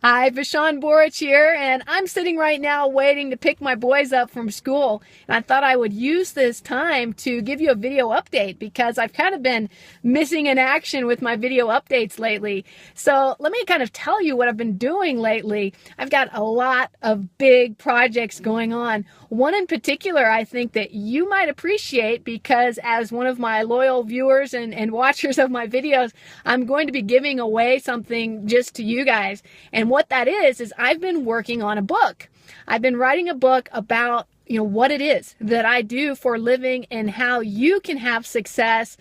Hi, Vishan Borich here, and I'm sitting right now waiting to pick my boys up from school. And I thought I would use this time to give you a video update because I've kind of been missing in action with my video updates lately. So let me kind of tell you what I've been doing lately. I've got a lot of big projects going on. One in particular I think that you might appreciate because as one of my loyal viewers and watchers of my videos, I'm going to be giving away something just to you guys. And what that is I've been working on a book. I've been writing a book about, what it is that I do for a living and how you can have success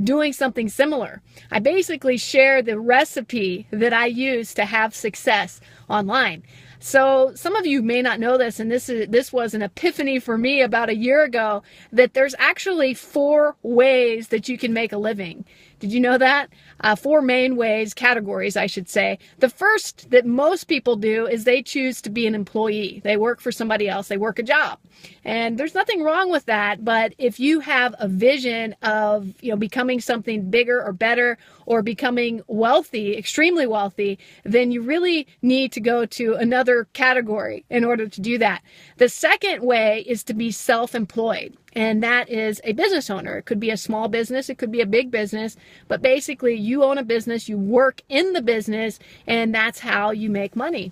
doing something similar. I basically share the recipe that I use to have success online. So some of you may not know this, and this was an epiphany for me about a year ago, that there's actually 4 ways that you can make a living. Did you know that? 4 main ways, categories, I should say. The first that most people do is they choose to be an employee. They work for somebody else. They work a job. And there's nothing wrong with that. But if you have a vision of, becoming something bigger or better or becoming wealthy, extremely wealthy, then you really need to go to another category in order to do that. The second way is to be self-employed. And that is a business owner. It could be a small business. It could be a big business. But basically, you own a business, you work in the business, and that's how you make money.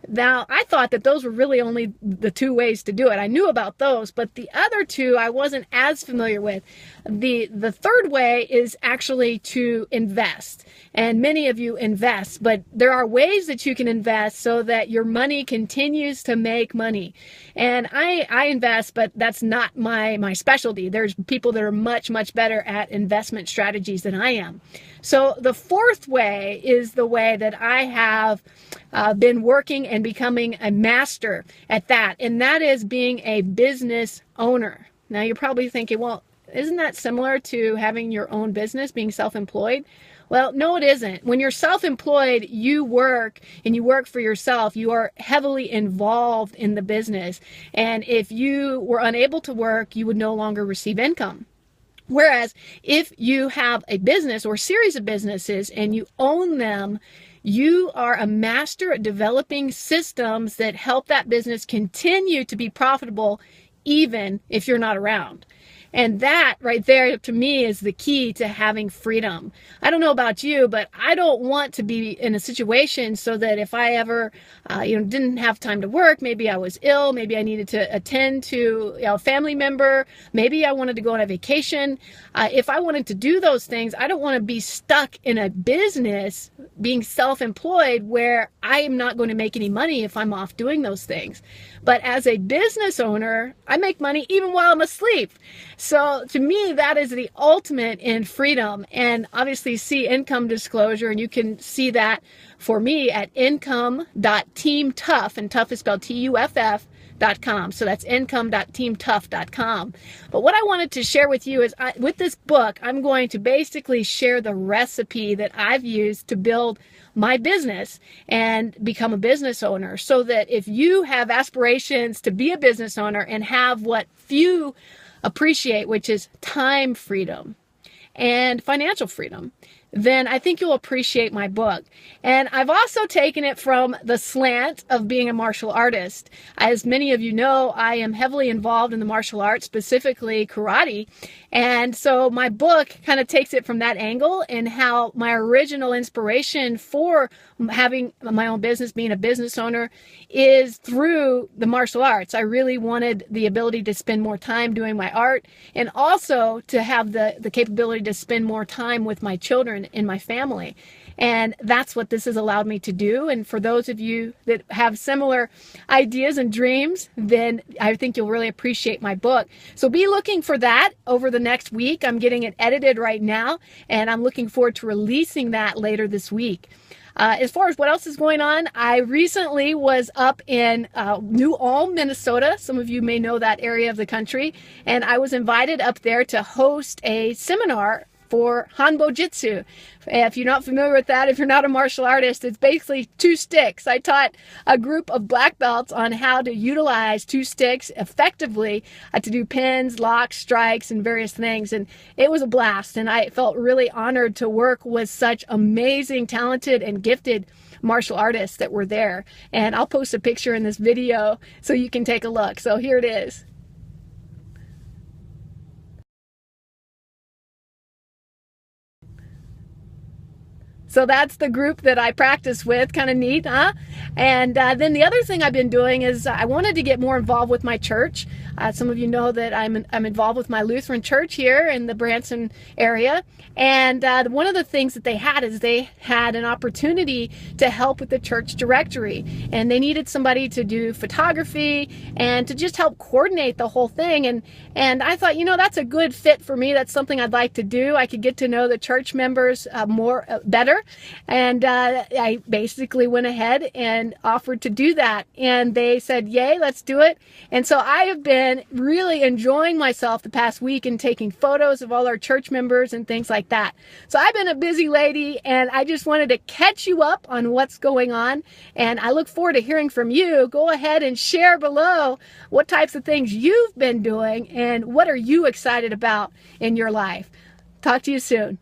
Now, I thought that those were really only the 2 ways to do it. I knew about those, but the other 2 I wasn't as familiar with. The third way is actually to invest. And many of you invest, but there are ways that you can invest so that your money continues to make money. And I invest, but that's not my specialty. There's people that are much, much better at investment strategies than I am. So the 4th way is the way that I have been working and becoming a master at that. And that is being a business owner. Now you're probably thinking, well, isn't that similar to having your own business, being self-employed? Well, no, it isn't. When you're self-employed, you work and you work for yourself. You are heavily involved in the business. And if you were unable to work, you would no longer receive income. Whereas if you have a business or a series of businesses and you own them, you are a master at developing systems that help that business continue to be profitable even if you're not around. And that right there, to me, is the key to having freedom. I don't know about you, but I don't want to be in a situation so that if I ever, didn't have time to work, maybe I was ill, maybe I needed to attend to a family member, maybe I wanted to go on a vacation. If I wanted to do those things, I don't want to be stuck in a business being self-employed where I am not going to make any money if I'm off doing those things. But as a business owner, I make money even while I'm asleep. So to me, that is the ultimate in freedom. And obviously see income disclosure, and you can see that for me at income.teamtough, and tough is spelled TUFF.com. So that's income.teamtough.com. But what I wanted to share with you is with this book, I'm going to basically share the recipe that I've used to build my business and become a business owner, so that if you have aspirations to be a business owner and have what few appreciate, which is time freedom and financial freedom, then I think you'll appreciate my book. And I've also taken it from the slant of being a martial artist. As many of you know, I am heavily involved in the martial arts, specifically karate. And so my book kind of takes it from that angle, and how my original inspiration for having my own business, being a business owner, is through the martial arts. I really wanted the ability to spend more time doing my art, and also to have the capability to spend more time with my children in my family. And that's what this has allowed me to do. And for those of you that have similar ideas and dreams, then I think you'll really appreciate my book. So be looking for that over the next week. I'm getting it edited right now, and I'm looking forward to releasing that later this week. As far as what else is going on, I recently was up in New Ulm, Minnesota. Some of you may know that area of the country. And I was invited up there to host a seminar for Hanbok Jitsu. If you're not familiar with that, if you're not a martial artist, it's basically 2 sticks. I taught a group of black belts on how to utilize 2 sticks effectively to do pins, locks, strikes, and various things. And it was a blast. And I felt really honored to work with such amazing, talented, and gifted martial artists that were there. And I'll post a picture in this video so you can take a look. So here it is. So that's the group that I practice with. Kind of neat, huh? And then the other thing I've been doing is I wanted to get more involved with my church. Some of you know that I'm involved with my Lutheran church here in the Branson area. And one of the things that they had is they had an opportunity to help with the church directory. And they needed somebody to do photography and to just help coordinate the whole thing. And I thought, you know, that's a good fit for me. That's something I'd like to do. I could get to know the church members better. And I basically went ahead and offered to do that. And they said, yay, let's do it. And so I have been really enjoying myself the past week and taking photos of all our church members and things like that. So I've been a busy lady, and I just wanted to catch you up on what's going on. And I look forward to hearing from you. Go ahead and share below what types of things you've been doing and what are you excited about in your life. Talk to you soon.